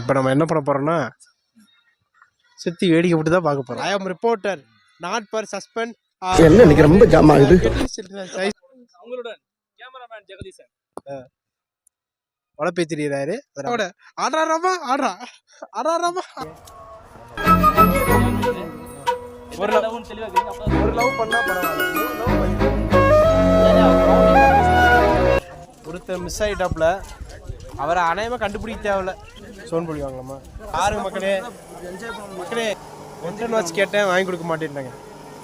இப்போ நம்ம என்ன பண்ண போகிறோம்னா சுற்றி வேடிக்கை போட்டு தான் பார்க்க போகிறோம். ஐ ஆம் ரிப்போர்ட்டர் நாட் ஃபார் சஸ்பெண்ட். என்ன இன்னைக்கு ரொம்ப ஜாம் ஆகுது. உங்களுடன் கேமராமேன் ஜெகதீசன் உழப்பை திரியிறாரு. ஆடுறாராமா ஆடுறாராமா ஒரு லவ் பண்ணா ஒருத்தர் மிஸ் ஆகிட்டாப்புல. அவரை அநேகமாக கண்டுபிடிக்க தேவையில்ல. சோன் பொழி வாங்கலாமா பாருங்க மக்களே. ஒன்டன் வாட்ச் கேட்டேன், வாங்கி கொடுக்க மாட்டேன்ட்டாங்க.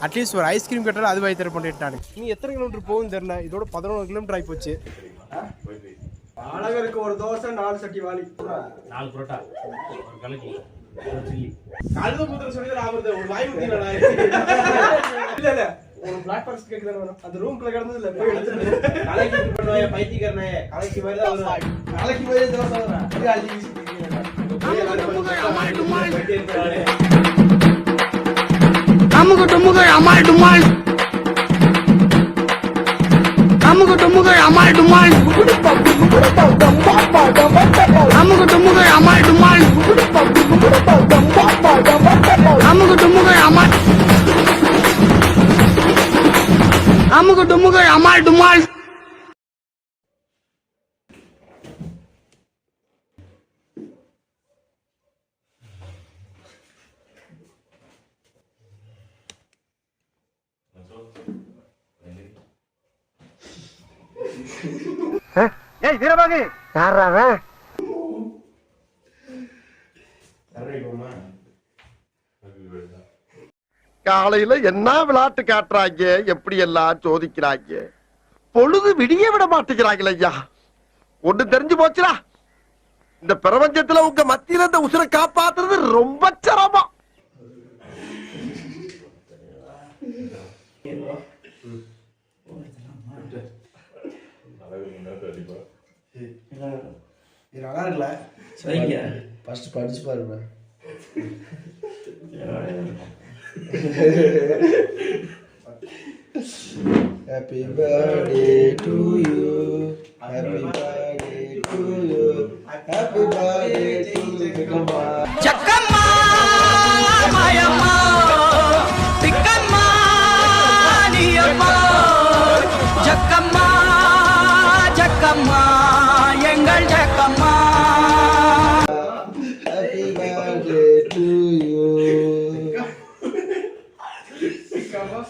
அட்லீஸ்ட் ஒரு ஐஸ்கிரீம் கேட்டாலும் அது வாங்கி தர பண்ணிட்டானு. நீ எத்தனை கிலோமீட்டர் போகுன்னு தெரியல. இதோட 11 கிலோமீட்டர் ஆகி போச்சு. அழகருக்கு ஒரு தோசை 4 சட்டி வாளி 4 புரோட்டா ஒரு கலக்கி ஒரு சில்லி கழுத புத்திர சொல்லி ஆகுது. ஒரு வாய் ஊத்தினா இல்ல ஒரு பிளாக் பாக்ஸ் கேக் தான வரும். அந்த ரூம்க்குள்ள கிடந்தது இல்ல போய் எடுத்துட்டு கலக்கி பண்ணுவாய பைத்தியக்காரனே. கலக்கி மாதிரி தான் வரும். கலக்கி மாதிரி தோசை வரும். இது அள்ளி வீசிட்டீங்க. அமுகு டுமுகு அமால் டுமால் அமுகு டுமுகு அமால் டுமால் அமுகு டுமுகு அமால் டுமால் அமுகு டுமுகு அமால் அமுகு டுமுகு அமால் டுமால். ஏய் வீரபாகு யாரா காலையில என்ன விளையாட்டு காட்டுறாங்க, எப்படி எல்லாம் சோதிக்கிறாங்க. பொழுது விடிய விட மாட்டேங்கிறாங்களே ஐயா. ஒண்ணு தெரிஞ்சு போச்சுடா, இந்த பிரபஞ்சத்துல உங்க மத்தியில இந்த உசுரை காப்பாத்துறது ரொம்ப சிரமம். நல்லா இருக்குல்ல? சரிங்க ஃபர்ஸ்ட் படிச்சு பாருங்க. Happy birthday to you, happy birthday to you, happy birthday to Tikkamma. Jakkamma mayamma Tikkamma niyamma Jakkamma Jakkamma engal Jakkamma. Happy birthday to you. Tikkamma.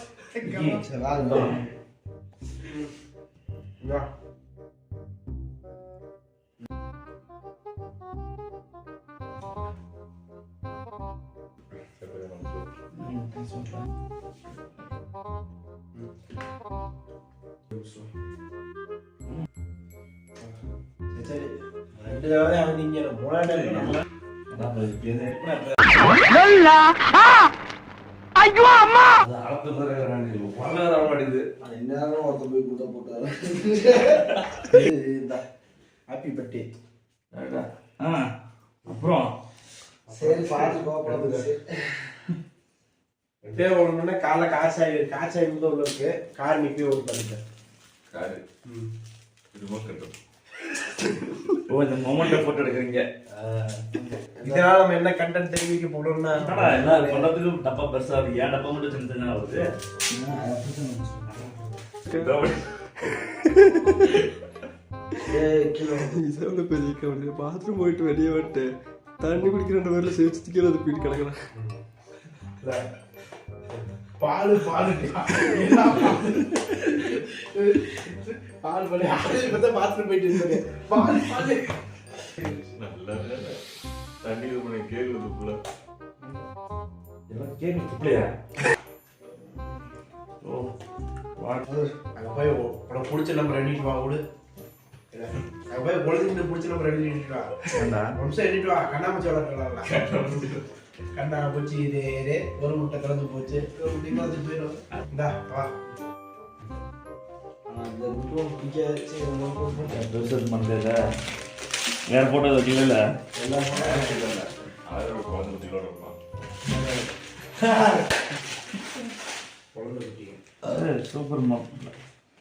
சரி 2 தடவை அவந்தீங்க. 3ஆவது ஐயோ அம்மா இந்நேரம் ஒருத்தர் போய் கூட்ட போட்டாரு. Happy birthday. அப்புறம் சரி பார்த்து கோபப்படாது. ஒண்ணுன்னா காலைல காசாய் முதல் உள்ள இருக்கு. கார் நிப்பி ஒரு பண்ணிட்டேன். Car remote control. ஓ இந்த மொமெண்ட்டை போட்டோ எடுக்கிறீங்க. இதனால நம்ம என்ன கண்டென்ட் தெரிவிக்க போறோம்னா என்ன பண்றதுக்கு டப்பா பெருசா இருக்கு. ஏன் டப்பா மட்டும் சின்ன சின்ன வருது? பாத்ரூம் போயிட்டு வெளியே விட்டு தண்ணி குடிக்கிற 2 பேர்ல சேர்த்து கீழே போயிட்டு கிடக்குறேன். பால் பண்ணி பாத்ரூம் போயிட்டு இருந்தது. பால் நல்ல தண்ணி பண்ணி கேக்குறதுக்குள்ள கேட்கலையா? ஓ அங்க போய் உனக்கு பிடிச்ச நம்பர் எண்ணிட்டு வா. விடு அங்க போய் பொழுதுக்கு பிடிச்ச நம்பர் எண்ணிட்டு வா. நிமிஷம் எண்ணிட்டு வா. கண்ணாமூச்சி விளாட்லாம். கண்ணா போச்சு. இது ஒரு முட்டை கலந்து போச்சு. ஒரு முட்டை கலந்து போயிடும். இந்தா வா. வேற போட்டோ வைக்கல. சூப்பர்.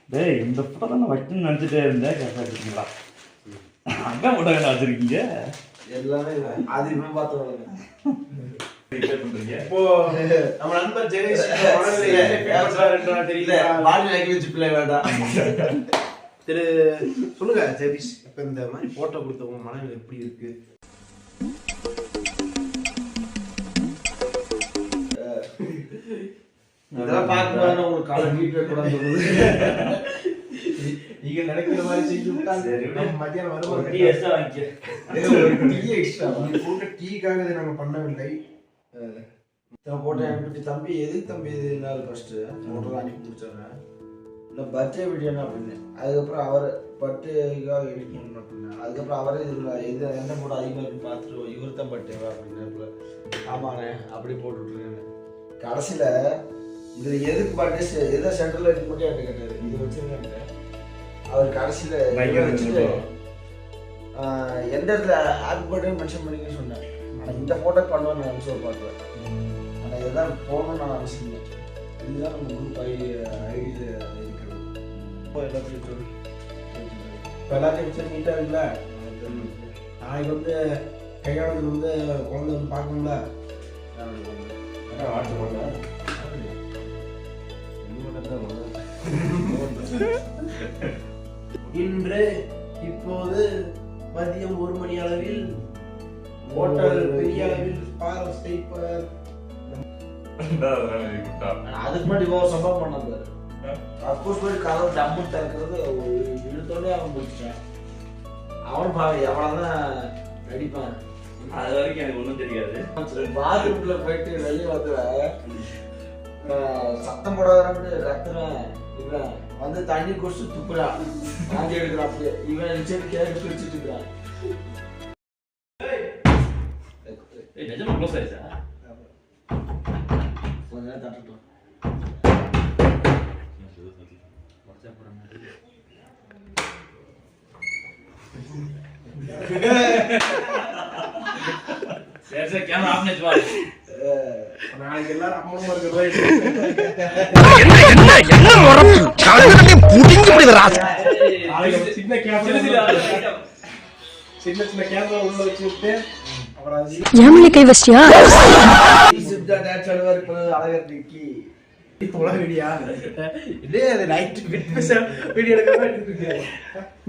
டேய் இந்த போட்டோ தான் வைக்கணும்னு நினச்சிட்டே இருந்தேன். கரெக்டாக இருக்கீங்களா? அங்கே போட்டோ என்ன வச்சிருக்கீங்க? எல்லாமே அது இவன் பார்த்து இப்போ நம்ம நண்பர் ஜெகதீஷ் தெரியல பாடி லாங்குவேஜ் பிள்ளை வேண்டாம். திரு சொல்லுங்க ஜெகதீஷ், இப்ப இந்த மாதிரி போட்டோ கொடுத்தவங்க மனநிலை எப்படி இருக்கு? இதெல்லாம் பார்க்கும்போது உங்களுக்கு காலை நீட் வைக்கூடாது. நீங்க நினைக்கிற மாதிரி செஞ்சு விட்டா மத்தியானம் வருவாங்க. டீ எக்ஸ்ட்ரா வாங்கிக்க. டீ எக்ஸ்ட்ரா கூட்ட டீக்காக இதை நாங்க பண்ணவில்லை. போட்டோ அனுப்பி தம்பி எதுக்கு தம்பி இது நாள் ஃபர்ஸ்ட் போட்டோ அனுப்பி முடிச்சாங்க. இல்லை பர்த்டே வீடியோன்னு அப்படின்னு. அதுக்கப்புறம் அவர் பர்த்டேக்காக எடிட் பண்ணணும் அப்படின்னு. அதுக்கப்புறம் அவரே இதில் எது எந்த போட்டோ அதிகமாக இருக்குன்னு பார்த்துட்டு இவர் தான் பர்த்டேவா அப்படின்னு. ஆமாண்ணே அப்படி போட்டுட்ருக்கேன். கடைசியில் இதில் எதுக்கு பர்த்டே எதை சென்டரில் இருக்கு மட்டும் என்கிட்ட கேட்டார். இது வச்சுருக்கேன். அவர் கடைசியில் வச்சுட்டு எந்த இடத்துல ஹாப்பி பர்த்டே மென்ஷன் பண்ணிங்கன்னு சொன்னேன். ஆனால் இந்த ஃபோட்டோ பண்ணுவேன் நான் அனுப்பிச்சு பார்க்குறேன். ஆனால் இதெல்லாம் போகணும்னு நான் அவசியம். இதுதான் நம்ம குரூப் ஐடியில் இருக்கிறது. இப்போ எல்லாத்தையும் இப்போ எல்லாத்தையும் வச்சு நீட்டாக இருக்குல்ல. நாளைக்கு வந்து கையாளத்துக்கு வந்து குழந்தை வந்து பார்க்கணும்ல. இன்று இப்போது மதியம் 1 மணி அளவில் ஹோட்டல் பெரிய அளவில் பாரஸ் டைப்பர். அதுக்கு முன்னாடி இவன் சம்பவம் பண்ணாரு. அப்கோர்ஸ் போய் கதவு டம்மு திறக்கிறது இழுத்தோடனே அவன் முடிச்சான். அவன் பாரு எவ்வளோதான் நடிப்பான். அது வரைக்கும் எனக்கு ஒன்றும் தெரியாது. பாத்ரூம்ல போயிட்டு வெளியே வந்து சத்தம் போடாதான்னு கத்துறேன். இவன் வந்து தண்ணி குடிச்சு துப்புறான். வாங்கி எடுக்கிறான். அப்படியே இவன் நினைச்சு கேட்டு பிரிச்சுட்டு இருக்கிறான். நிஜமா க்ளோஸ் ஆயிடுச்சா? கொஞ்ச நேரம் தட்டட்டும். சரி சரி, கேமரா ஆஃப் பண்ணிட்டு வா. நாளைக்கு எல்லாரும் அம்மனும் இருக்கிறதா சின்ன கேமரா சின்ன சின்ன கேமரா உள்ள வச்சு விட்டு ஏமலை கை வச்சியா? டான்ஸ் ஆடுவார். இப்போ அழகா நிக்கி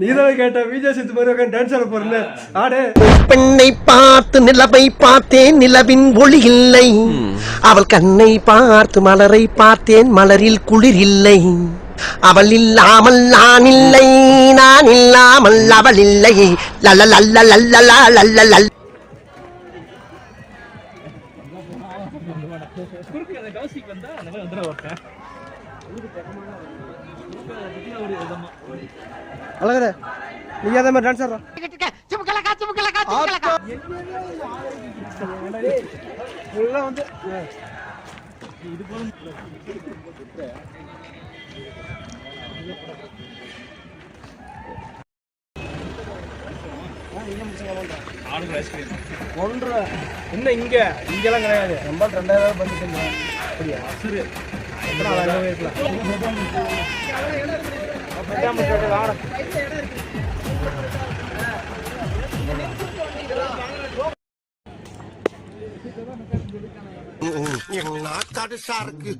நீதான் கேட்ட விஜய் சித்து மாதிரி டான்ஸ் ஆட போறேன். ஆடு. பெண்ணை பார்த்து நிலவை பார்த்தேன், நிலவின் ஒளி இல்லை. அவள் கண்ணை பார்த்து மலரை பார்த்தேன், மலரில் குளிர் இல்லை. அவள் இல்லாமல் நான் இல்லை, நான் இல்லாமல் அவள் இல்லை. லல்ல லல்ல லல்ல லல்ல லல்ல. அழகா நீங்க அதே மாதிரி டான்ஸ் ஆடுறோம். வந்து ஒன்றரை என்ன இங்க இங்கெல்லாம் கிடையாது. ரொம்ப 2000 பண்ணிட்டு அப்படியா? சரி நாக்காடு சாருக்கு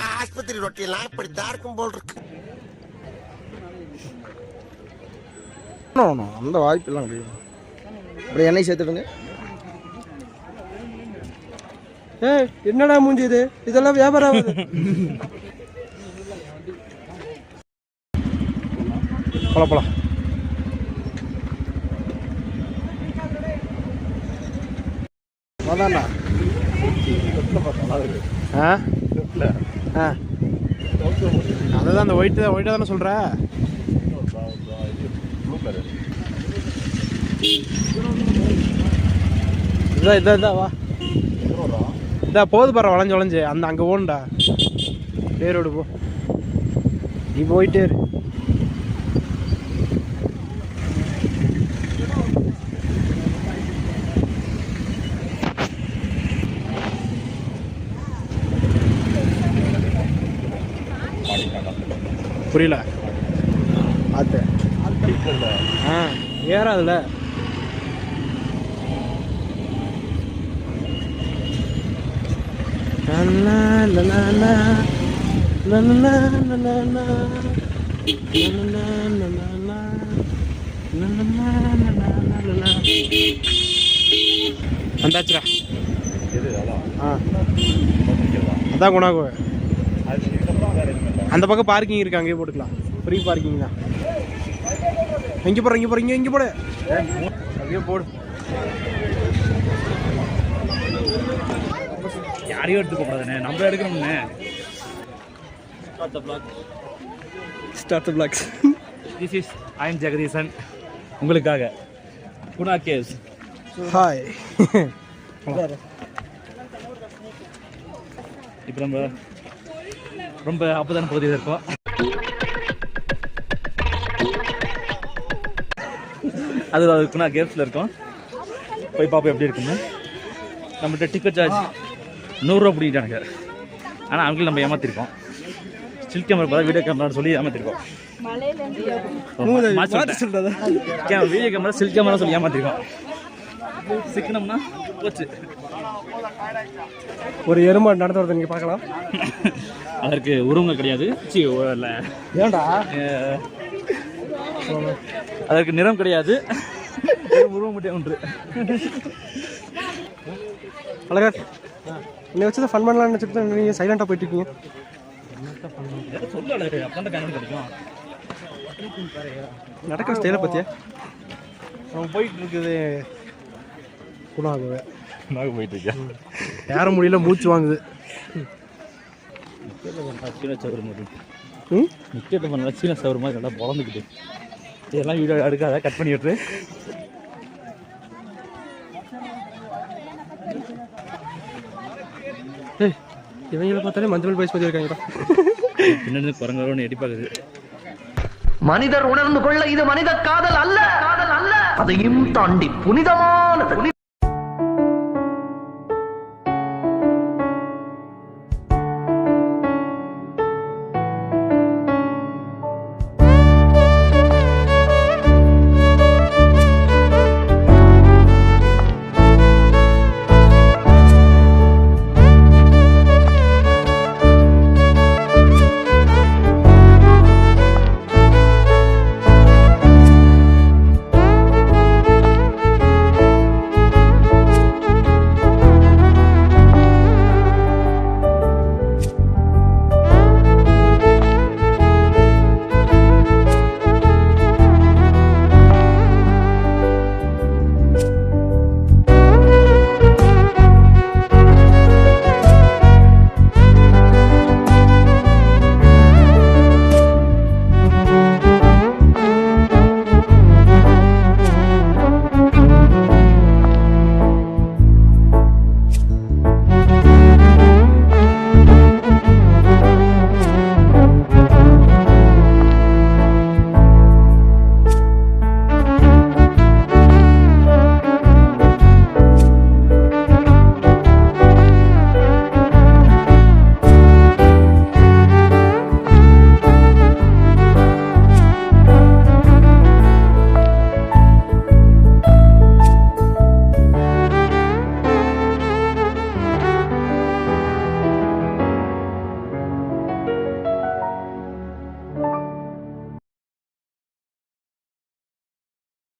ஆஸ்பத்திரி ரொட்டியெல்லாம் இப்படித்தான் இருக்கும் போல் இருக்கு. அந்த வாய்ப்பு எல்லாம் கிடையாது. அப்படி எண்ணெய் சேர்த்துடுங்க. ஏய் என்னடா மூஞ்சி இது? இதெல்லாம் வியாபாரம் ஆகுது. போலாம் அதான்டா. அதுதான் அந்த ஒயிட்டாக தானே சொல்ற. இதான் வா. இதா போது பாரு வளைஞ்சு வளைஞ்சு அந்த அங்கே ஓண்டா பேரோடு போ. நீ போயிட்டே இரு. புரியல ஆத்து ஏறாதுல வந்தாச்சுடா. அதான் குணாகோ. அந்த பக்கம் பார்க்கிங் இருக்கு, அங்கேயே போட்டுக்கலாம். ஃப்ரீ பார்க்கிங் தான். எங்கே போகிற, இங்கே போடு, அப்படியே போடு. யாரையும் எடுத்துக்க கூடாதுண்ணே, நம்ம எடுக்கணும்ண்ணே. Start the vlogs. This is I am Jagadeesan, உங்களுக்காக குணா கேவ்ஸ். ஹாய். இப்போ நம்ம ரொம்ப அப்பதான பகுதியில் இருக்கோம். அது குணா கேவ்ஸில் இருக்கோம். போய் பார்ப்போம் எப்படி இருக்குன்னு. நம்மகிட்ட டிக்கெட் சார்ஜ் 100 ரூபா பிடிக்கிட்டானுங்க. ஆனால் அவங்களுக்கு நம்ம ஏமாத்திருக்கோம். ஸ்டில் கேமரா பார்த்தா வீடியோ கேமரான்னு சொல்லி ஏமாத்திருக்கோம். வீடியோ கேமரா ஸ்டில் கேமரா சொல்லி ஏமாத்திருக்கோம். சிக்கனம்னா போச்சு. ஒரு எருமை நடந்து வரதை நீங்கள் பார்க்கலாம். அதற்கு உருவங்கள் கிடையாது. ஏன்டா அதற்கு நிறம் கிடையாது. உருவம் மட்டும் ஒன்று. அழகா என்னை வச்சு தான் ஃபன் பண்ணலாம்னு நினச்சிட்டு நீங்கள் சைலண்டாக போயிட்டு இருக்கீங்க. சொல்ல அழகு அப்போ தான் கண்ணு கிடைக்கும். நடக்கிற ஸ்டைலை பற்றியா நம்ம போயிட்டு இருக்குது. குணாகவே நான் போயிட்டு இருக்கேன். ஏற முடியல, மூச்சு வாங்குது. சீன சவர் மாதிரி முக்கியத்துவம் பண்ணல. சீன சவர் மாதிரி நல்லா பொழந்துக்கிட்டு இதெல்லாம் வீடியோ எடுக்காத, கட் பண்ணி விட்டுரு. இவங்களை பார்த்தாலே மஞ்சள் பைஸ் பற்றி இருக்காங்க. பின்னாடி குரங்கரோன்னு எடி பார்க்குது. மனிதர் உணர்ந்து கொள்ள இது மனித காதல் அல்ல, அதையும் தாண்டி புனிதமானது.